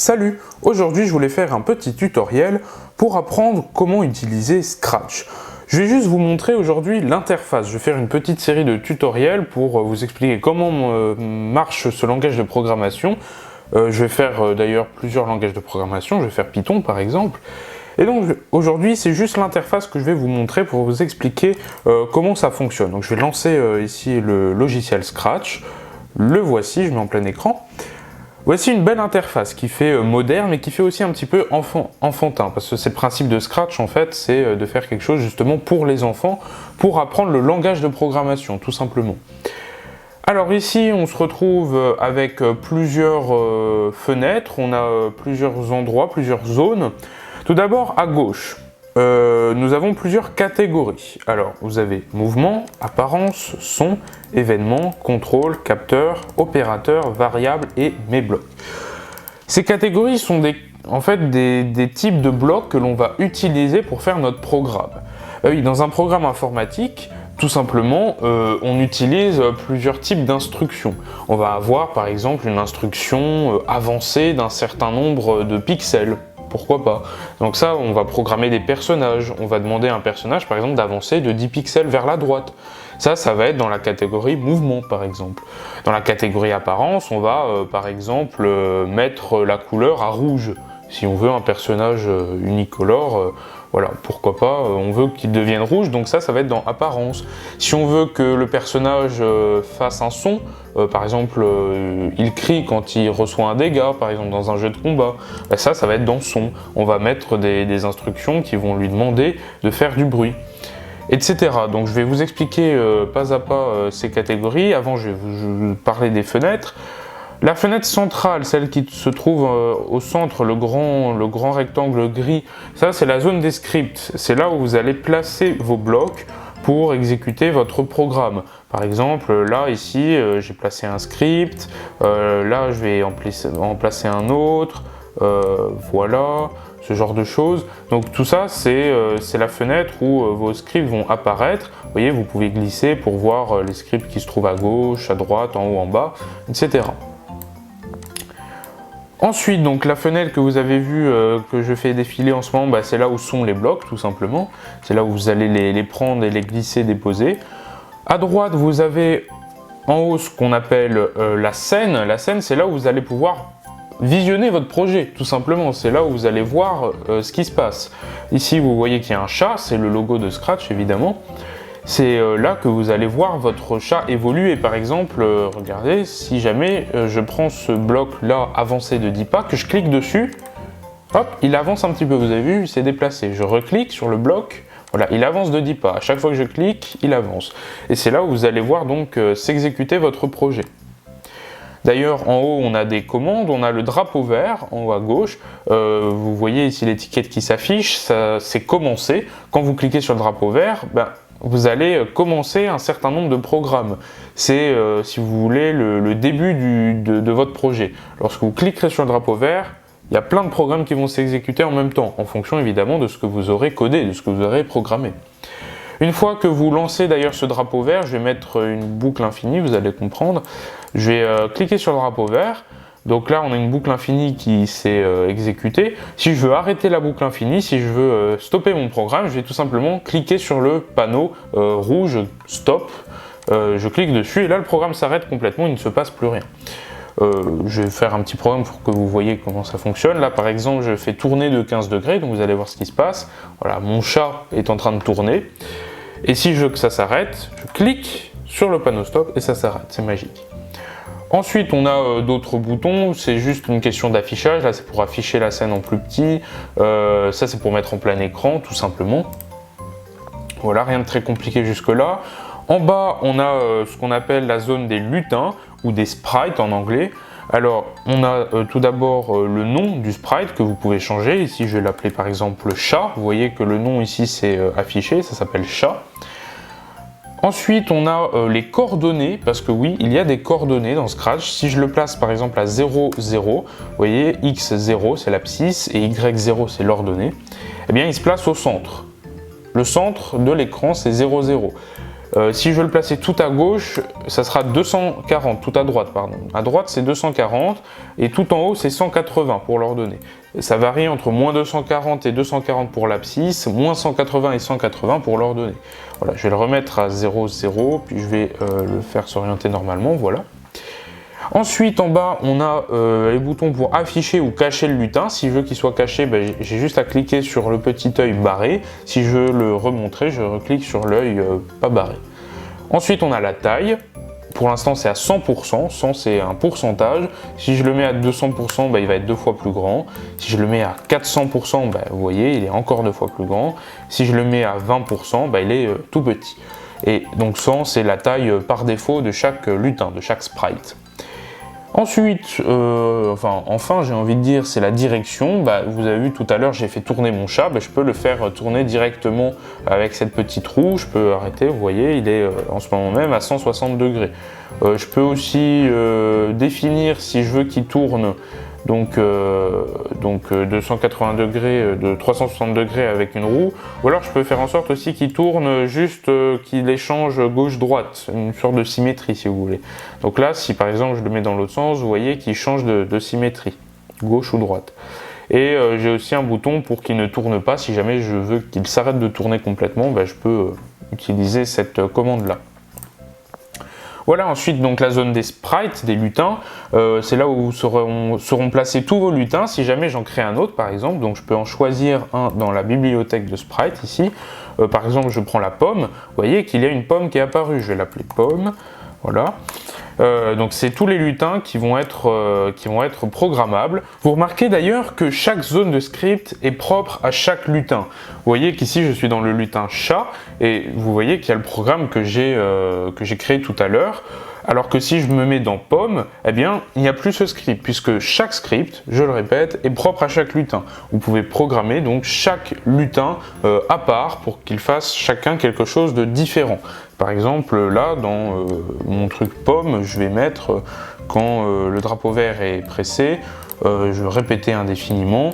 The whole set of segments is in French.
Salut! Aujourd'hui, je voulais faire un petit tutoriel pour apprendre comment utiliser Scratch. Je vais juste vous montrer aujourd'hui l'interface. Je vais faire une petite série de tutoriels pour vous expliquer comment marche ce langage de programmation. Je vais faire d'ailleurs plusieurs langages de programmation. Je vais faire Python par exemple. Et donc aujourd'hui, c'est juste l'interface que je vais vous montrer pour vous expliquer comment ça fonctionne. Donc je vais lancer ici le logiciel Scratch. Le voici, je mets en plein écran. Voici une belle interface qui fait moderne mais qui fait aussi un petit peu enfantin, parce que c'est le principe de Scratch en fait, c'est de faire quelque chose justement pour les enfants, pour apprendre le langage de programmation tout simplement. Alors ici on se retrouve avec plusieurs fenêtres, on a plusieurs endroits, plusieurs zones. Tout d'abord à gauche, nous avons plusieurs catégories. Alors vous avez mouvement, apparence, son, événement, contrôle, capteur, opérateur, variable et mes blocs. Ces catégories sont en fait des types de blocs que l'on va utiliser pour faire notre programme. Oui, dans un programme informatique, tout simplement, on utilise plusieurs types d'instructions. On va avoir par exemple une instruction avancée d'un certain nombre de pixels. Pourquoi pas? Donc ça, on va programmer des personnages. On va demander à un personnage, par exemple, d'avancer de 10 pixels vers la droite. Ça va être dans la catégorie mouvement, par exemple. Dans la catégorie apparence, on va, par exemple, mettre la couleur à rouge. Si on veut un personnage unicolore, voilà, pourquoi pas, on veut qu'il devienne rouge, donc ça va être dans apparence. Si on veut que le personnage fasse un son, par exemple, il crie quand il reçoit un dégât, par exemple dans un jeu de combat, ben ça va être dans son. On va mettre des instructions qui vont lui demander de faire du bruit, etc. Donc je vais vous expliquer pas à pas ces catégories. Avant, je vais vous parler des fenêtres. La fenêtre centrale, celle qui se trouve au centre, le grand rectangle gris, ça c'est la zone des scripts. C'est là où vous allez placer vos blocs pour exécuter votre programme. Par exemple, là, ici, j'ai placé un script, là, je vais en placer un autre, voilà, ce genre de choses. Donc tout ça, c'est la fenêtre où vos scripts vont apparaître. Vous voyez, vous pouvez glisser pour voir les scripts qui se trouvent à gauche, à droite, en haut, en bas, etc. Ensuite, donc la fenêtre que vous avez vue, que je fais défiler en ce moment, c'est là où sont les blocs, tout simplement. C'est là où vous allez les prendre et les glisser, déposer. À droite, vous avez en haut ce qu'on appelle la scène. La scène, c'est là où vous allez pouvoir visionner votre projet, tout simplement. C'est là où vous allez voir ce qui se passe. Ici, vous voyez qu'il y a un chat, c'est le logo de Scratch, évidemment. C'est là que vous allez voir votre chat évoluer. Par exemple, regardez, si jamais je prends ce bloc-là avancé de 10 pas, que je clique dessus, hop, il avance un petit peu, vous avez vu, il s'est déplacé. Je reclique sur le bloc, voilà, il avance de 10 pas. À chaque fois que je clique, il avance. Et c'est là où vous allez voir donc s'exécuter votre projet. D'ailleurs, en haut, on a des commandes, on a le drapeau vert, en haut à gauche. Vous voyez ici l'étiquette qui s'affiche, c'est commencer. Quand vous cliquez sur le drapeau vert, vous allez commencer un certain nombre de programmes. C'est, si vous voulez, le début de votre projet. Lorsque vous cliquerez sur le drapeau vert, il y a plein de programmes qui vont s'exécuter en même temps, en fonction évidemment de ce que vous aurez codé, de ce que vous aurez programmé. Une fois que vous lancez d'ailleurs ce drapeau vert, je vais mettre une boucle infinie, vous allez comprendre. Je vais cliquer sur le drapeau vert. Donc là, on a une boucle infinie qui s'est exécutée. Si je veux arrêter la boucle infinie, si je veux stopper mon programme, je vais tout simplement cliquer sur le panneau rouge Stop. Je clique dessus et là, le programme s'arrête complètement, il ne se passe plus rien. Je vais faire un petit programme pour que vous voyez comment ça fonctionne. Là, par exemple, je fais tourner de 15 degrés, donc vous allez voir ce qui se passe. Voilà, mon chat est en train de tourner. Et si je veux que ça s'arrête, je clique sur le panneau Stop et ça s'arrête, c'est magique. Ensuite, on a d'autres boutons, c'est juste une question d'affichage. Là, c'est pour afficher la scène en plus petit. Ça, c'est pour mettre en plein écran, tout simplement. Voilà, rien de très compliqué jusque-là. En bas, on a ce qu'on appelle la zone des lutins, ou des sprites en anglais. Alors, on a tout d'abord le nom du sprite que vous pouvez changer. Ici, je vais l'appeler par exemple chat. Vous voyez que le nom ici, c'est affiché, ça s'appelle chat. Ensuite, on a les coordonnées, parce que oui, il y a des coordonnées dans Scratch. Si je le place par exemple à 0, 0, vous voyez, x0 c'est l'abscisse et y0 c'est l'ordonnée, eh bien il se place au centre. Le centre de l'écran c'est 0, 0. Si je veux le placer tout à gauche, ça sera 240, tout à droite, pardon. À droite, c'est 240, et tout en haut, c'est 180 pour l'ordonnée. Ça varie entre moins 240 et 240 pour l'abscisse, moins 180 et 180 pour l'ordonnée. Voilà, je vais le remettre à 0, 0, puis je vais le faire s'orienter normalement, voilà. Ensuite, en bas, on a les boutons pour afficher ou cacher le lutin. Si je veux qu'il soit caché, j'ai juste à cliquer sur le petit œil barré. Si je veux le remontrer, je reclique sur l'œil pas barré. Ensuite, on a la taille. Pour l'instant, c'est à 100%. 100, c'est un pourcentage. Si je le mets à 200%, il va être 2 fois plus grand. Si je le mets à 400%, vous voyez, il est encore 2 fois plus grand. Si je le mets à 20%, il est tout petit. Et donc 100, c'est la taille par défaut de chaque lutin, de chaque sprite. Ensuite, enfin j'ai envie de dire, c'est la direction. Vous avez vu tout à l'heure, j'ai fait tourner mon chat, je peux le faire tourner directement avec cette petite roue. Je peux arrêter, vous voyez, il est en ce moment même à 160 degrés. Je peux aussi définir si je veux qu'il tourne de 180 degrés, de 360 degrés avec une roue, ou alors je peux faire en sorte aussi qu'il tourne juste, qu'il échange gauche-droite, une sorte de symétrie si vous voulez. Donc là, si par exemple je le mets dans l'autre sens, vous voyez qu'il change de symétrie, gauche ou droite. Et j'ai aussi un bouton pour qu'il ne tourne pas, si jamais je veux qu'il s'arrête de tourner complètement, je peux utiliser cette commande-là. Voilà, ensuite donc la zone des sprites, des lutins, c'est là où seront placés tous vos lutins si jamais j'en crée un autre par exemple. Donc je peux en choisir un dans la bibliothèque de sprites ici. Par exemple, je prends la pomme, vous voyez qu'il y a une pomme qui est apparue, je vais l'appeler pomme, voilà. Donc c'est tous les lutins qui vont être programmables. Vous remarquez d'ailleurs que chaque zone de script est propre à chaque lutin. Vous voyez qu'ici je suis dans le lutin chat et vous voyez qu'il y a le programme que j'ai créé tout à l'heure. Alors que si je me mets dans pomme, eh bien il n'y a plus ce script puisque chaque script, je le répète, est propre à chaque lutin. Vous pouvez programmer donc chaque lutin à part pour qu'il fasse chacun quelque chose de différent. Par exemple, là, dans mon truc pomme, je vais mettre, quand le drapeau vert est pressé, je vais répéter indéfiniment,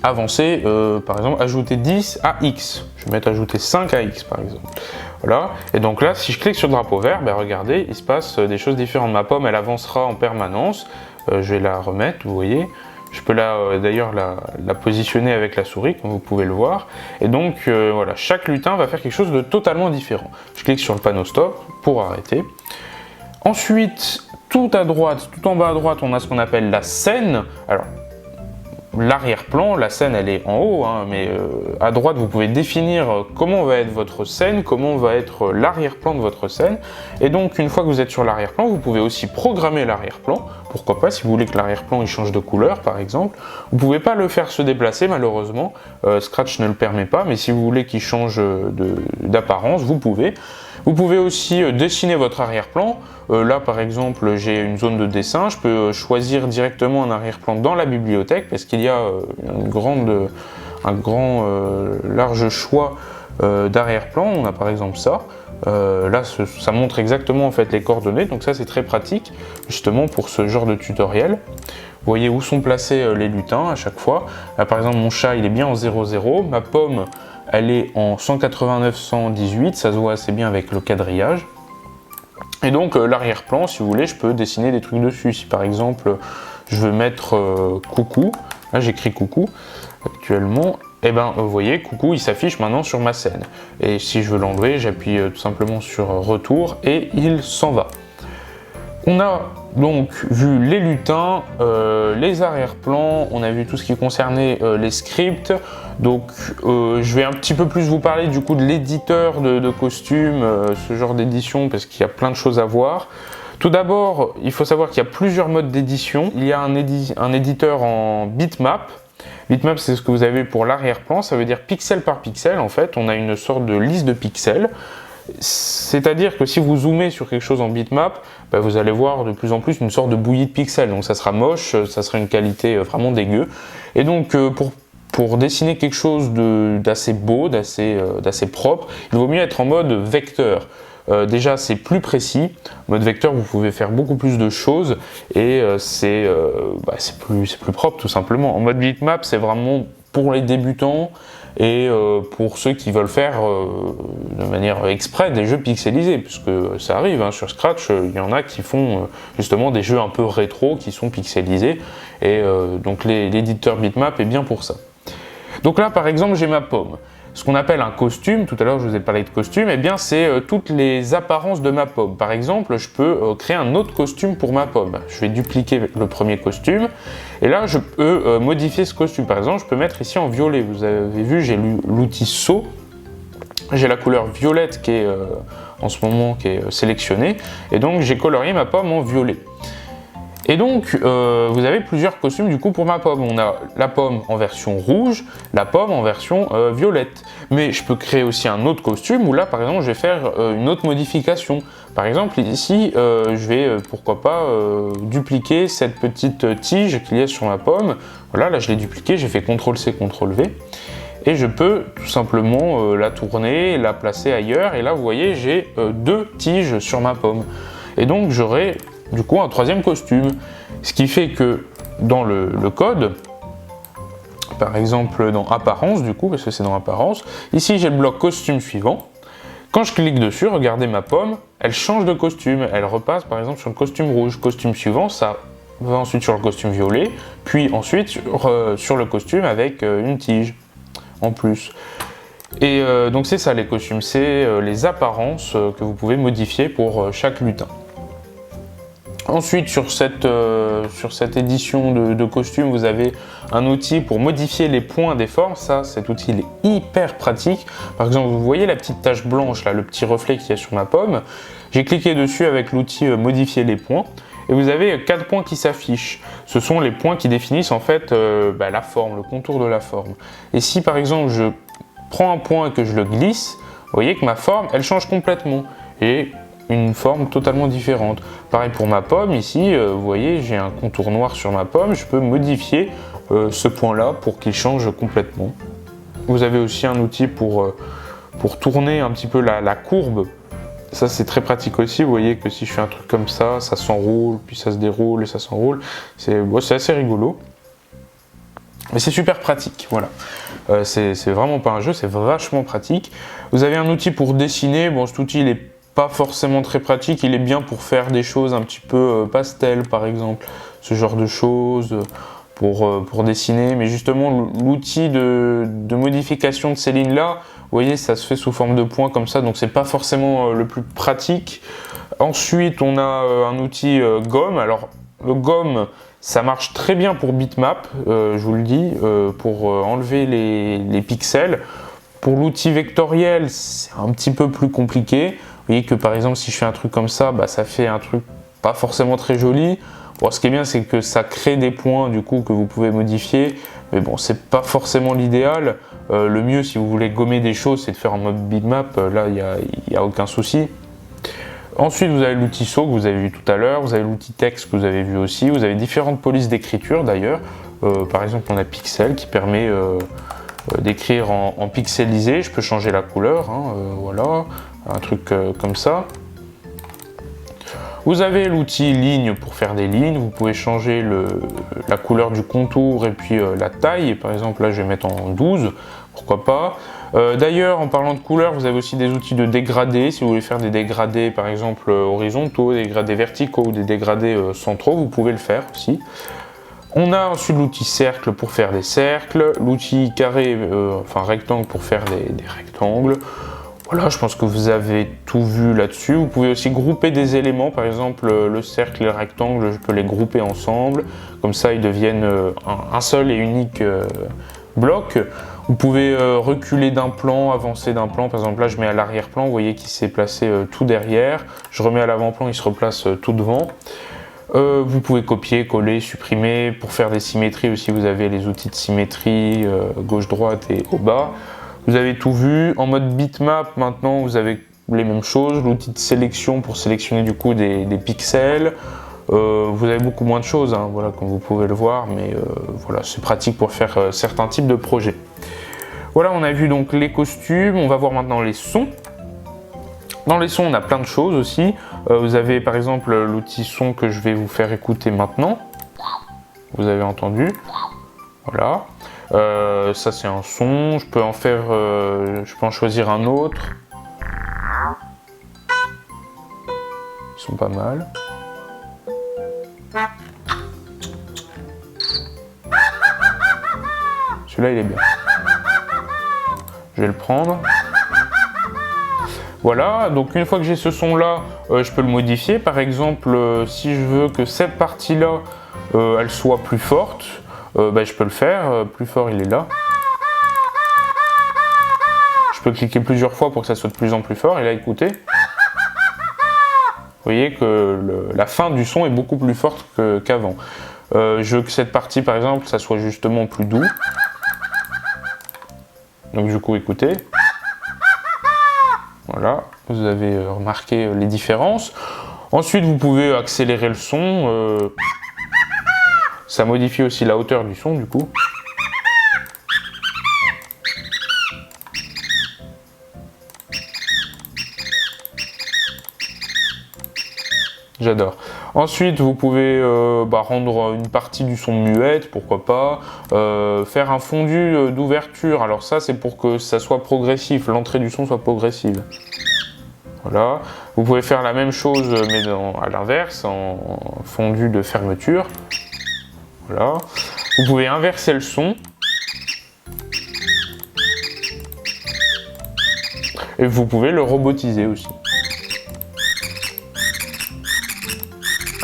avancer, par exemple, ajouter 10 à X. Je vais mettre ajouter 5 à X, par exemple. Voilà. Et donc là, si je clique sur le drapeau vert, regardez, il se passe des choses différentes. Ma pomme, elle avancera en permanence. Je vais la remettre, vous voyez. Je peux d'ailleurs la positionner avec la souris, comme vous pouvez le voir. Et donc, voilà, chaque lutin va faire quelque chose de totalement différent. Je clique sur le panneau stop pour arrêter. Ensuite, tout à droite, tout en bas à droite, on a ce qu'on appelle la scène. Alors, l'arrière-plan, la scène elle est en haut, mais à droite vous pouvez définir comment va être votre scène, comment va être l'arrière-plan de votre scène. Et donc une fois que vous êtes sur l'arrière-plan, vous pouvez aussi programmer l'arrière-plan. Pourquoi pas, si vous voulez que l'arrière-plan il change de couleur par exemple. Vous ne pouvez pas le faire se déplacer malheureusement, Scratch ne le permet pas, mais si vous voulez qu'il change d'apparence, vous pouvez. Vous pouvez aussi dessiner votre arrière-plan. Là par exemple j'ai une zone de dessin, je peux choisir directement un arrière-plan dans la bibliothèque parce qu'il y a un large choix d'arrière-plan. On a par exemple ça. Là ça montre exactement en fait les coordonnées, donc ça c'est très pratique justement pour ce genre de tutoriel. Vous voyez où sont placés les lutins à chaque fois. Là par exemple mon chat il est bien en 0,0, ma pomme elle est en 189-118, ça se voit assez bien avec le quadrillage. Et donc l'arrière-plan, si vous voulez, je peux dessiner des trucs dessus. Si par exemple je veux mettre coucou, là j'écris coucou actuellement, et vous voyez coucou il s'affiche maintenant sur ma scène. Et si je veux l'enlever, j'appuie tout simplement sur retour et il s'en va. On a donc vu les lutins, les arrière-plans, on a vu tout ce qui concernait les scripts. Donc je vais un petit peu plus vous parler du coup de l'éditeur de costumes, ce genre d'édition, parce qu'il y a plein de choses à voir. Tout d'abord, il faut savoir qu'il y a plusieurs modes d'édition. Il y a un éditeur en bitmap. Bitmap, c'est ce que vous avez pour l'arrière-plan, ça veut dire pixel par pixel en fait. On a une sorte de liste de pixels. C'est-à-dire que si vous zoomez sur quelque chose en bitmap, vous allez voir de plus en plus une sorte de bouillie de pixels, donc ça sera moche, ça sera une qualité vraiment dégueu. Et donc pour dessiner quelque chose d'assez beau, d'assez propre, il vaut mieux être en mode vecteur. Déjà c'est plus précis, en mode vecteur vous pouvez faire beaucoup plus de choses et c'est plus propre tout simplement. En mode bitmap c'est vraiment pour les débutants et pour ceux qui veulent faire de manière exprès des jeux pixelisés, puisque ça arrive, hein, sur Scratch, il y en a qui font justement des jeux un peu rétro qui sont pixelisés, et donc l'éditeur Bitmap est bien pour ça. Donc là par exemple j'ai ma pomme. Ce qu'on appelle un costume, tout à l'heure je vous ai parlé de costume, eh bien c'est toutes les apparences de ma pomme. Par exemple, je peux créer un autre costume pour ma pomme. Je vais dupliquer le premier costume, et là je peux modifier ce costume. Par exemple, je peux mettre ici en violet. Vous avez vu, j'ai l'outil saut. J'ai la couleur violette qui est en ce moment qui est sélectionnée, et donc j'ai colorié ma pomme en violet. Et donc, vous avez plusieurs costumes du coup pour ma pomme. On a la pomme en version rouge, la pomme en version violette. Mais je peux créer aussi un autre costume où là, par exemple, je vais faire une autre modification. Par exemple, ici, je vais, pourquoi pas, dupliquer cette petite tige qu'il y a sur ma pomme. Voilà, là, je l'ai dupliquée, j'ai fait CTRL-C, CTRL-V. Et je peux tout simplement la tourner, la placer ailleurs. Et là, vous voyez, j'ai deux tiges sur ma pomme. Et donc, j'aurai du coup un troisième costume, ce qui fait que dans le code, par exemple dans apparence du coup, parce que c'est dans apparence, ici j'ai le bloc costume suivant. Quand je clique dessus, regardez ma pomme, elle change de costume, elle repasse par exemple sur le costume rouge. Costume suivant, ça va ensuite sur le costume violet, puis ensuite sur le costume avec une tige en plus. Et donc c'est ça les costumes, c'est les apparences que vous pouvez modifier pour chaque lutin. Ensuite, sur cette édition de costume, vous avez un outil pour modifier les points des formes. Ça, cet outil il est hyper pratique. Par exemple, vous voyez la petite tache blanche, là, le petit reflet qu'il y a sur ma pomme. J'ai cliqué dessus avec l'outil modifier les points. Et vous avez 4 points qui s'affichent. Ce sont les points qui définissent en fait la forme, le contour de la forme. Et si par exemple je prends un point et que je le glisse, vous voyez que ma forme, elle change complètement. Et une forme totalement différente. Pareil pour ma pomme, ici, vous voyez, j'ai un contour noir sur ma pomme, je peux modifier ce point-là pour qu'il change complètement. Vous avez aussi un outil pour tourner un petit peu la courbe. Ça, c'est très pratique aussi. Vous voyez que si je fais un truc comme ça, ça s'enroule, puis ça se déroule et ça s'enroule. C'est assez rigolo. Mais c'est super pratique, voilà. C'est vraiment pas un jeu, c'est vachement pratique. Vous avez un outil pour dessiner. Bon, cet outil, il est pas forcément très pratique, il est bien pour faire des choses un petit peu pastel par exemple, ce genre de choses pour dessiner, mais justement l'outil de modification de ces lignes là, vous voyez ça se fait sous forme de points comme ça, donc c'est pas forcément le plus pratique. Ensuite on a un outil gomme. Alors le gomme ça marche très bien pour bitmap, je vous le dis, pour enlever les pixels. Pour l'outil vectoriel c'est un petit peu plus compliqué. Vous voyez que par exemple si je fais un truc comme ça, bah, ça fait un truc pas forcément très joli. Bon, ce qui est bien c'est que ça crée des points du coup que vous pouvez modifier, mais bon c'est pas forcément l'idéal. Le mieux si vous voulez gommer des choses c'est de faire en mode bitmap, là il n'y a aucun souci. Ensuite vous avez l'outil saut que vous avez vu tout à l'heure, vous avez l'outil texte que vous avez vu aussi, vous avez différentes polices d'écriture d'ailleurs. Par exemple on a Pixel qui permet d'écrire en pixelisé, je peux changer la couleur, hein, voilà. Un truc comme ça. Vous avez l'outil ligne pour faire des lignes, vous pouvez changer la couleur du contour et puis la taille, par exemple là je vais mettre en 12, pourquoi pas. D'ailleurs en parlant de couleur, vous avez aussi des outils de dégradé, si vous voulez faire des dégradés par exemple horizontaux, des dégradés verticaux ou des dégradés centraux, vous pouvez le faire aussi. On a ensuite l'outil cercle pour faire des cercles, l'outil carré, enfin rectangle pour faire des rectangles. Voilà, je pense que vous avez tout vu là-dessus. Vous pouvez aussi grouper des éléments, par exemple le cercle et le rectangle, je peux les grouper ensemble. Comme ça, ils deviennent un seul et unique bloc. Vous pouvez reculer d'un plan, avancer d'un plan. Par exemple, là, je mets à l'arrière-plan, vous voyez qu'il s'est placé tout derrière. Je remets à l'avant-plan, il se replace tout devant. Vous pouvez copier, coller, supprimer. Pour faire des symétries aussi, vous avez les outils de symétrie, gauche-droite et au bas. Vous avez tout vu. En mode bitmap, maintenant, vous avez les mêmes choses. L'outil de sélection pour sélectionner du coup des pixels. Vous avez beaucoup moins de choses, hein, voilà, comme vous pouvez le voir, mais voilà, c'est pratique pour faire certains types de projets. Voilà, on a vu donc les costumes. On va voir maintenant les sons. Dans les sons, on a plein de choses aussi. Vous avez par exemple l'outil son que je vais vous faire écouter maintenant. Vous avez entendu. Voilà. Ça c'est un son, je peux en faire, je peux en choisir un autre. Ils sont pas mal. Celui-là il est bien. Je vais le prendre. Voilà, donc une fois que j'ai ce son là, je peux le modifier. Par exemple, si je veux que cette partie là, elle soit plus forte, je peux le faire. Plus fort, il est là. Je peux cliquer plusieurs fois pour que ça soit de plus en plus fort. Et là, écoutez. Vous voyez que la fin du son est beaucoup plus forte qu'avant. Je veux que cette partie, par exemple, ça soit justement plus doux. Donc du coup, écoutez. Voilà, vous avez remarqué les différences. Ensuite, vous pouvez accélérer le son. Ça modifie aussi la hauteur du son, du coup. J'adore. Ensuite, vous pouvez rendre une partie du son muette, pourquoi pas. Faire un fondu d'ouverture. Alors ça, c'est pour que ça soit progressif, l'entrée du son soit progressive. Voilà. Vous pouvez faire la même chose, mais à l'inverse, en fondu de fermeture. Voilà. Vous pouvez inverser le son. Et vous pouvez le robotiser aussi.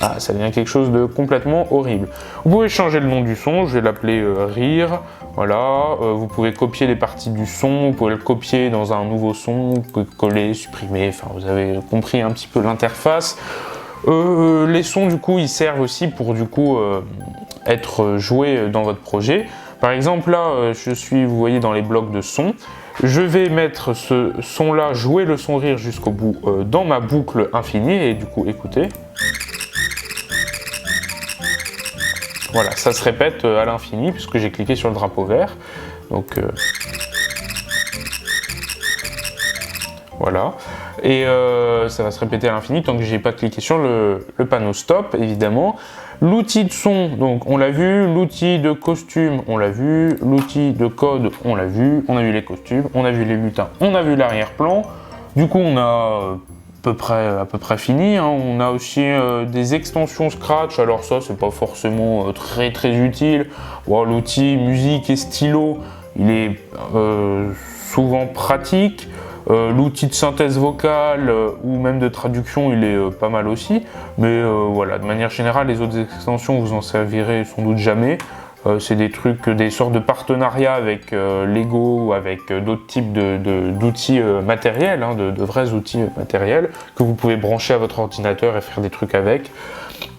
Ah, ça devient quelque chose de complètement horrible. Vous pouvez changer le nom du son, je vais l'appeler rire. Voilà, vous pouvez copier des parties du son, vous pouvez le copier dans un nouveau son, vous pouvez coller, supprimer, enfin vous avez compris un petit peu l'interface. Les sons du coup ils servent aussi pour du coup être joués dans votre projet. Par exemple là, vous voyez dans les blocs de son, je vais mettre ce son là, jouer le son rire jusqu'au bout dans ma boucle infinie et du coup écoutez. Voilà, ça se répète à l'infini puisque j'ai cliqué sur le drapeau vert. Donc voilà. Et ça va se répéter à l'infini tant que j'ai pas cliqué sur le panneau stop, évidemment. L'outil de son, donc on l'a vu. L'outil de costume, on l'a vu. L'outil de code, on l'a vu. On a vu les costumes, on a vu les lutins, on a vu l'arrière-plan. Du coup, on a à peu près fini, hein. On a aussi des extensions Scratch, alors ça c'est pas forcément très utile. Bon, l'outil musique et stylo, il est souvent pratique. L'outil de synthèse vocale ou même de traduction, il est pas mal aussi. Mais voilà, de manière générale, les autres extensions, vous en servirez sans doute jamais. C'est des trucs, des sortes de partenariats avec Lego ou avec d'autres types d'outils matériels, hein, de vrais outils matériels que vous pouvez brancher à votre ordinateur et faire des trucs avec.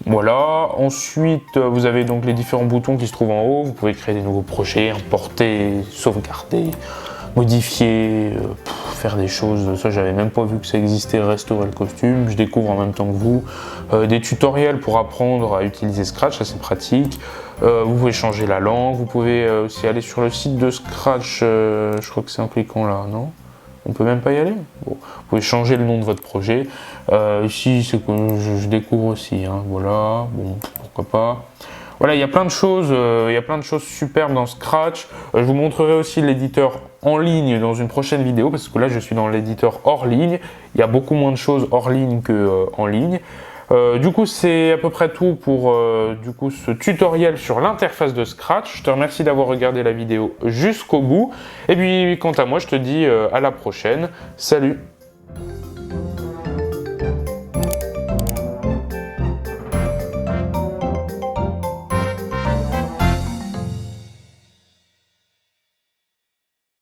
Voilà, ensuite vous avez donc les différents boutons qui se trouvent en haut, vous pouvez créer des nouveaux projets, importer, sauvegarder, modifier, faire des choses, ça j'avais même pas vu que ça existait, restaurer le costume, je découvre en même temps que vous, des tutoriels pour apprendre à utiliser Scratch, ça c'est pratique, vous pouvez changer la langue, vous pouvez aussi aller sur le site de Scratch, je crois que c'est en cliquant là, non ? On peut même pas y aller. Bon, vous pouvez changer le nom de votre projet. Ici, c'est que je découvre aussi. Hein, voilà, bon, pourquoi pas. Voilà, il y a plein de choses, superbes dans Scratch. Je vous montrerai aussi l'éditeur en ligne dans une prochaine vidéo parce que là, je suis dans l'éditeur hors ligne. Il y a beaucoup moins de choses hors ligne que en ligne. Du coup, c'est à peu près tout pour ce tutoriel sur l'interface de Scratch. Je te remercie d'avoir regardé la vidéo jusqu'au bout. Et puis, quant à moi, je te dis à la prochaine. Salut!